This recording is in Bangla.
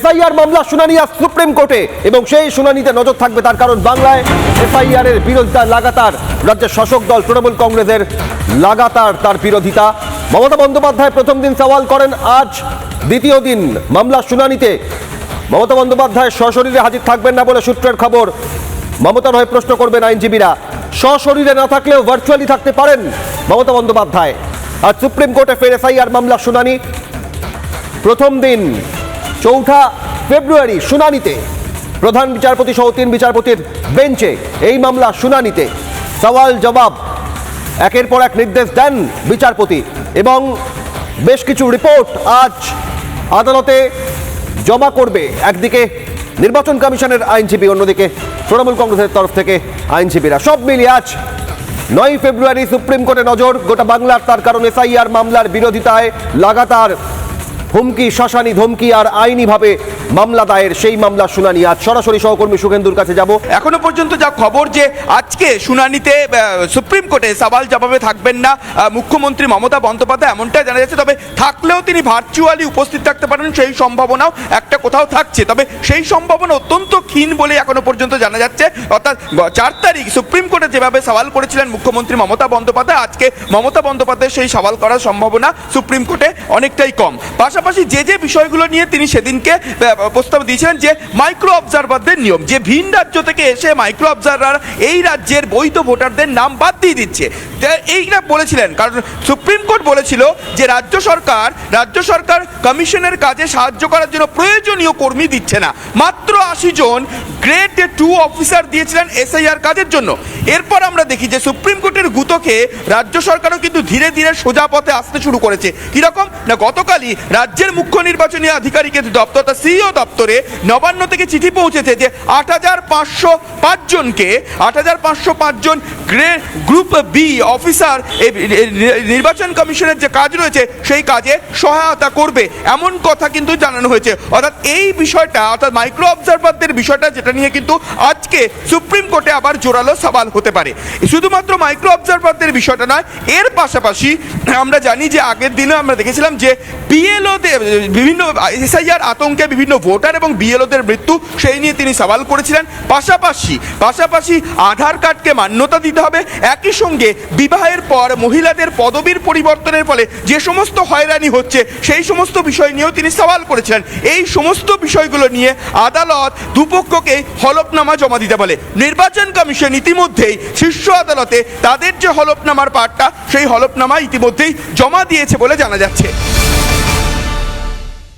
এসআইআর মামলা শুনানি আজ সুপ্রিম কোর্টে এবং সেই শুনানিতে নজর থাকবে, তার কারণ বাংলায় এসআইআর এর বিরোধিতা লাগাতার। রাজ্যের শাসক দল তৃণমূল কংগ্রেসের লাগাতার তার বিরোধিতা। মমতা বন্দ্যোপাধ্যায় প্রথম দিন সওয়াল করেন, আজ দ্বিতীয় দিন মামলা শুনানিতে মমতা বন্দ্যোপাধ্যায় সশরীরে হাজির থাকবেন না বলে সূত্রের খবর। মমতার হয়ে প্রশ্ন করবেন আইনজীবীরা। সশরীরে না থাকলেও ভার্চুয়ালি থাকতে পারেন মমতা বন্দ্যোপাধ্যায়। আজ সুপ্রিম কোর্টে ফের এসআইআর মামলা শুনানি। প্রথম দিন 4 ফেব্রুয়ারি শুনানিতে প্রধান বিচারপতি সহ 3 বিচারপতির বেঞ্চে এই মামলা শুনানিতে সওয়াল জবাব একের পর এক নির্দেশ দেন বিচারপতি এবং বেশ কিছু রিপোর্ট আজ আদালতে জমা করবে। একদিকে নির্বাচন কমিশনের আইনজীবী, অন্যদিকে তৃণমূল কংগ্রেসের তরফ থেকে আইনজীবীরা। সব মিলিয়ে আজ 9 ফেব্রুয়ারি সুপ্রিম কোর্টে নজর গোটা বাংলার, তার কারণ এসআইআর মামলার বিরোধিতায় লাগাতার হুমকি, শাসানি, ধমকি আর আইনিভাবে মামলা দায়ের। সেই মামলা শুনানি আজ। সরাসরি সহকর্মী সুখেন্দুর কাছে যাব। এখনো পর্যন্ত যা খবর যে আজকে শুনানিতে সুপ্রিম কোর্টে সওয়াল জবাবে থাকবেন না মুখ্যমন্ত্রী মমতা বন্দ্যোপাধ্যায়, এমনটা জানা যাচ্ছে। তবে থাকলেও তিনি ভার্চুয়ালি উপস্থিত থাকতে পারেন, সেই সম্ভাবনাও একটা কোথাও থাকছে। তবে সেই সম্ভাবনা অত্যন্ত ক্ষীণ বলে এখনো পর্যন্ত জানা যাচ্ছে। অর্থাৎ 4 তারিখ সুপ্রিম কোর্টে যেভাবে সওয়াল করেছিলেন মুখ্যমন্ত্রী মমতা বন্দ্যোপাধ্যায়, আজকে মমতা বন্দ্যোপাধ্যায় সেই সওয়াল করার সম্ভাবনা সুপ্রিম কোর্টে অনেকটাই কম। পাশাপাশি যে বিষয়গুলো নিয়ে তিনি সেদিনকে প্রস্তাব দিয়েছিলেন, যে মাইক্রো অবজারভারদের নিয়ম, যে ভিন রাজ্য থেকে এসে মাইক্রো অবজারভার এই রাজ্যের বৈধ ভোটারদের নাম বাদ দিয়ে দিচ্ছে, এইটা বলেছিলেন। কারণ সুপ্রিম কোর্ট বলেছিল যে রাজ্য সরকার কমিশনের কাজে সাহায্য করার জন্য প্রয়োজনীয় কর্মী দিচ্ছে না। মাত্র 80 জন গ্রেড 2 অফিসার দিয়েছিলেন এসআইআর কাজের জন্য। এরপর আমরা দেখি যে সুপ্রিম কোর্টের গুতোকে রাজ্য সরকারও কিন্তু ধীরে ধীরে সোজা পথে আসতে শুরু করেছে। কিরকম না, গতকালই রাজ্যের মুখ্য নির্বাচনী আধিকারিকের দপ্তর, সিইও দপ্তরে নবান্ন থেকে চিঠি পৌঁছেছে যে 8505 জন গ্রুপ বি অফিসার নির্বাচন কমিশনের যে কাজ রয়েছে সেই কাজে সহায়তা করবে, এমন কথা কিন্তু জানানো হয়েছে। অর্থাৎ এই বিষয়টা, অর্থাৎ মাইক্রো অবজারভারদের বিষয়টা, যেটা নিয়ে কিন্তু আজকে সুপ্রিম কোর্টে আবার জোরালো সওয়াল হতে পারে। শুধুমাত্র মাইক্রো অবজারভারদের বিষয়টা নয়, এর পাশাপাশি আমরা জানি যে আগের দিনে আমরা দেখেছিলাম যে বিএলওদের বিভিন্ন এসআইআর আতঙ্কে বিভিন্ন ভোটার এবং বিএলওদের মৃত্যু, সেই নিয়ে তিনি সওয়াল করেছিলেন। পাশাপাশি আধার কার্ডকে মান্যতা দিতে হবে। একই সঙ্গে বিবাহের পর মহিলাদের পদবীর পরিবর্তনের ফলে যে সমস্ত হয়রানি হচ্ছে সেই সমস্ত বিষয় নিয়েও তিনি সওয়াল করেছিলেন। এই সমস্ত বিষয়গুলো নিয়ে আদালত দুপক্ষকে হলফনামা জমা দিতে বলে। নির্বাচন কমিশন ইতিমধ্যেই শীর্ষ আদালতে তাদের যে হলফনামার পার্টটা, সেই হলফনামা ইতিমধ্যেই জমা দিয়েছে বলে জানা যাচ্ছে।